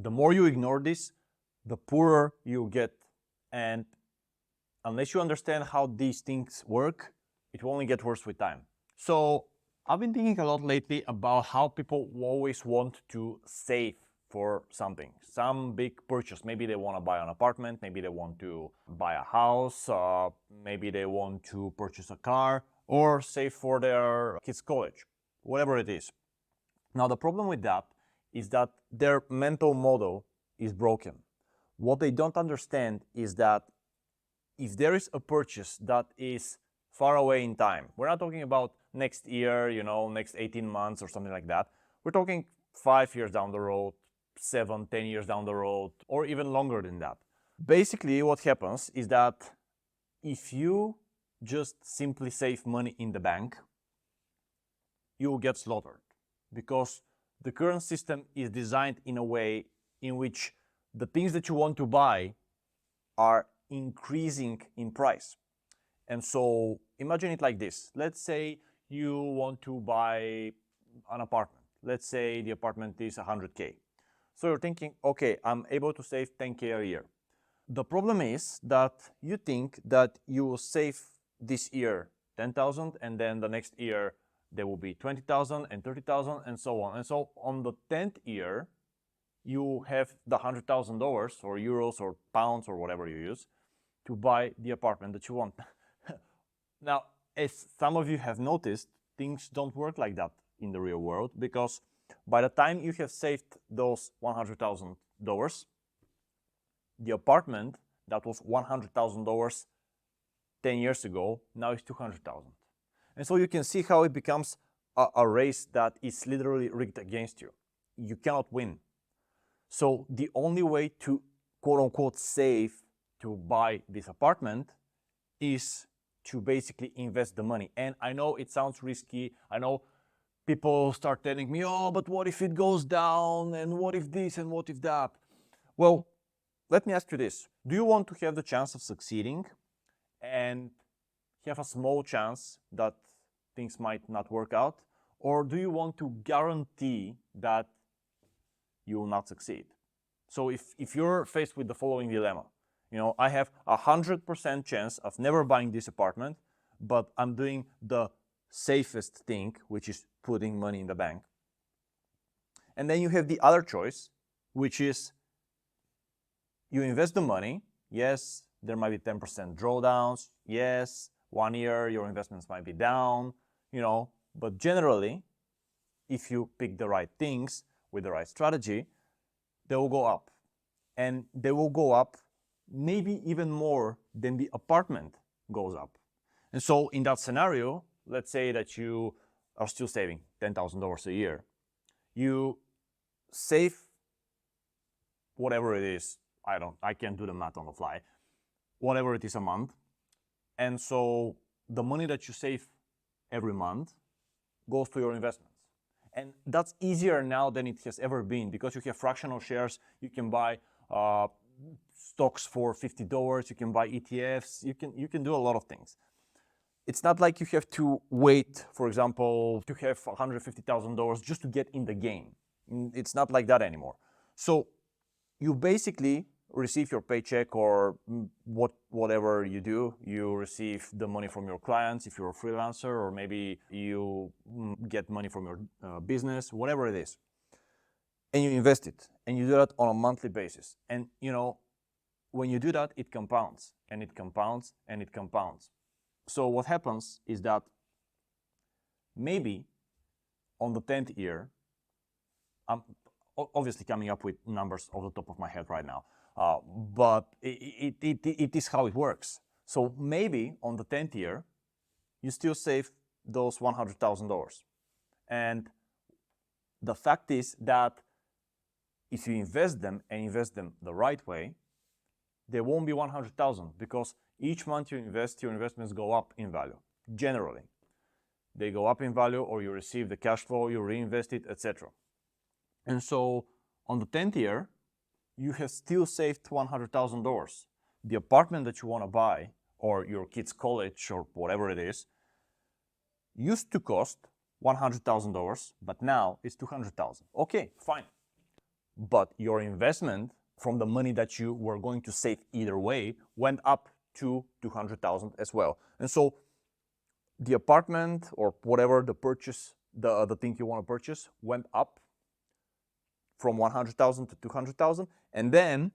the more you ignore this, the poorer you get. And unless you understand how these things work, it will only get worse with time. So I've been thinking a lot lately about how people always want to save for something, some big purchase. Maybe they want to buy an apartment, maybe they want to buy a house, maybe they want to purchase a car, or save for their kids' college, whatever it is. Now, the problem with that is that their mental model is broken. What they don't understand is that if there is a purchase that is far away in time, we're not talking about next year, next 18 months or something like that. We're talking 5 years down the road, 7, 10 years down the road, or even longer than that. Basically, what happens is that if you just simply save money in the bank, you will get slaughtered, because the current system is designed in a way in which the things that you want to buy are increasing in price. And so imagine it like this. Let's say you want to buy an apartment. Let's say the apartment is 100K. So you're thinking, okay, I'm able to save 10K a year. The problem is that you think that you will save this year 10,000, and then the next year there will be 20,000 and 30,000 and so on. And so on the 10th year, you have the $100,000 or euros or pounds or whatever you use to buy the apartment that you want. Now, as some of you have noticed, things don't work like that in the real world, because by the time you have saved those $100,000, the apartment that was $100,000 10 years ago now is $200,000. And so you can see how it becomes a race that is literally rigged against you. You cannot win. So the only way to quote-unquote save to buy this apartment is to basically invest the money. And I know it sounds risky. I know people start telling me, oh, but what if it goes down? And what if this and what if that? Well, let me ask you this. Do you want to have the chance of succeeding and have a small chance that things might not work out? Or do you want to guarantee that you will not succeed? So if you're faced with the following dilemma, I have 100% chance of never buying this apartment, but I'm doing the safest thing, which is putting money in the bank. And then you have the other choice, which is you invest the money. Yes, there might be 10% drawdowns. Yes, 1 year your investments might be down, but generally, if you pick the right things with the right strategy, they will go up. And they will go up maybe even more than the apartment goes up. And so in that scenario, let's say that you are still saving $10,000 a year. You save whatever it is. I can't do the math on the fly. Whatever it is a month. And so the money that you save every month goes to your investments. And that's easier now than it has ever been, because you have fractional shares. You can buy stocks for $50. You can buy ETFs. You can do a lot of things. It's not like you have to wait, for example, to have $150,000 just to get in the game. It's not like that anymore. So you basically receive your paycheck, or whatever you do. You receive the money from your clients if you're a freelancer, or maybe you get money from your business, whatever it is. And you invest it, and you do that on a monthly basis. And when you do that, it compounds, and it compounds, and it compounds. So what happens is that maybe on the 10th year, I'm obviously coming up with numbers off the top of my head right now, but it is how it works. So maybe on the 10th year, you still save those $100,000. And the fact is that if you invest them and invest them the right way, there won't be 100,000, because each month you invest, your investments go up in value. Generally, they go up in value, or you receive the cash flow, you reinvest it, etc. And so on the 10th year, you have still saved $100,000. The apartment that you want to buy, or your kid's college, or whatever it is, used to cost $100,000, but now it's $200,000. Okay, fine. but your investment from the money that you were going to save either way went up to 200,000 as well. And so the apartment or whatever the purchase, the thing you want to purchase went up from 100,000 to 200,000, and then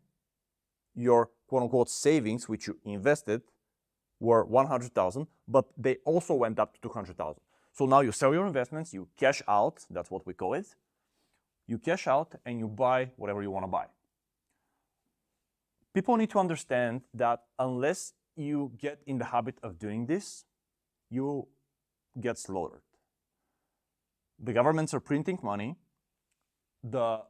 your quote unquote savings, which you invested, were 100,000, but they also went up to 200,000. So now you sell your investments, you cash out, that's what we call it. You cash out and you buy whatever you want to buy. People need to understand that unless you get in the habit of doing this, you get slaughtered. The governments are printing money. The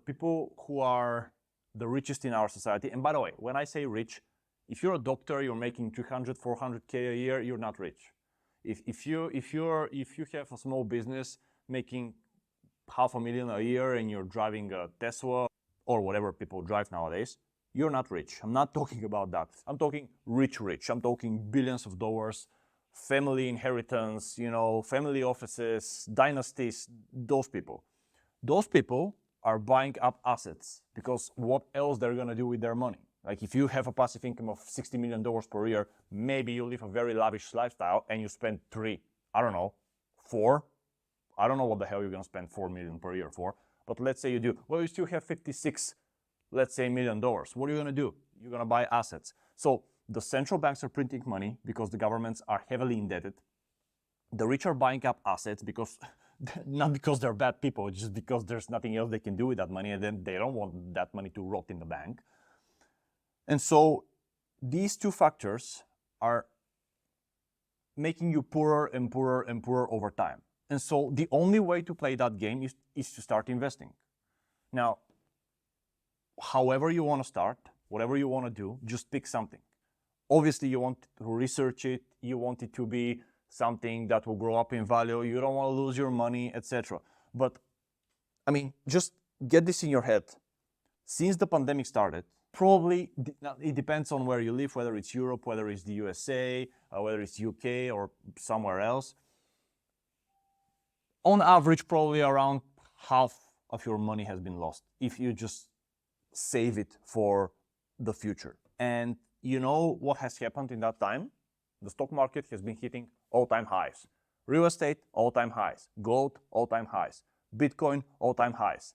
people who are the richest in our society, and by the way, when I say rich, if you're a doctor, you're making 300, 400K a year, you're not rich. If you have a small business making $500,000 a year and you're driving a Tesla or whatever people drive nowadays, you're not rich. I'm not talking about that. I'm talking rich. I'm talking billions of dollars, family inheritance, family offices, dynasties, those people. Those people are buying up assets because what else they're gonna do with their money? Like if you have a passive income of $60 million per year, maybe you live a very lavish lifestyle and you spend 3, I don't know, 4. I don't know what the hell you're gonna spend $4 million per year for, but let's say you do. Well, you still have 56, let's say $1 million. What are you gonna do? You're gonna buy assets. So the central banks are printing money because the governments are heavily indebted. The rich are buying up assets because, not because they're bad people, just because there's nothing else they can do with that money, and then they don't want that money to rot in the bank. And so these two factors are making you poorer and poorer and poorer over time. And so the only way to play that game is to start investing. Now, however you want to start, whatever you want to do, just pick something. Obviously, you want to research it. You want it to be something that will grow up in value. You don't want to lose your money, etc. But, I mean, just get this in your head. Since the pandemic started, probably, it depends on where you live, whether it's Europe, whether it's the USA, whether it's UK or somewhere else. On average, probably around half of your money has been lost if you just save it for the future. And you know what has happened in that time? The stock market has been hitting all-time highs. Real estate, all-time highs. Gold, all-time highs. Bitcoin, all-time highs.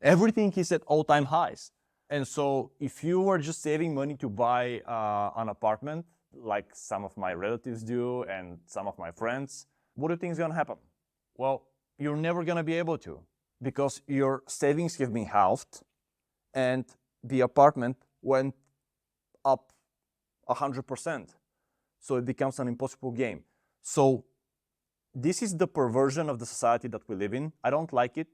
Everything is at all-time highs. And so if you were just saving money to buy an apartment, like some of my relatives do and some of my friends, what do you think is going to happen? Well, you're never going to be able to, because your savings have been halved and the apartment went up 100%. So it becomes an impossible game. So this is the perversion of the society that we live in. I don't like it.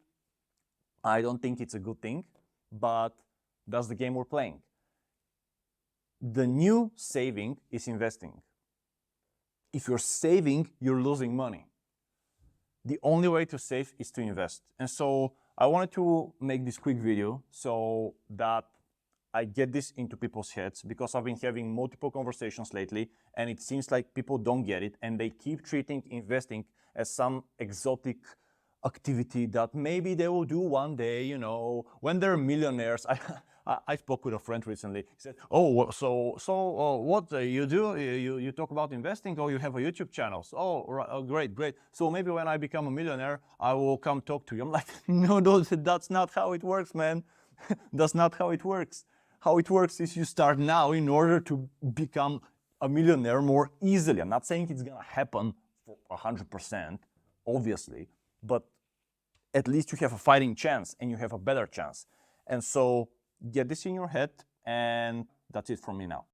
I don't think it's a good thing, but that's the game we're playing. The new saving is investing. If you're saving, you're losing money. The only way to save is to invest. And so I wanted to make this quick video so that I get this into people's heads, because I've been having multiple conversations lately and it seems like people don't get it and they keep treating investing as some exotic activity that maybe they will do one day, when they're millionaires. I spoke with a friend recently. He said, "Oh, so what you do? You talk about investing, or you have a YouTube channel? Oh, right, oh, great. So maybe when I become a millionaire, I will come talk to you." I'm like, "No, that's not how it works, man. That's not how it works. How it works is you start now in order to become a millionaire more easily." I'm not saying it's gonna happen for 100%, obviously, but at least you have a fighting chance and you have a better chance. And so get this in your head, and that's it from me now.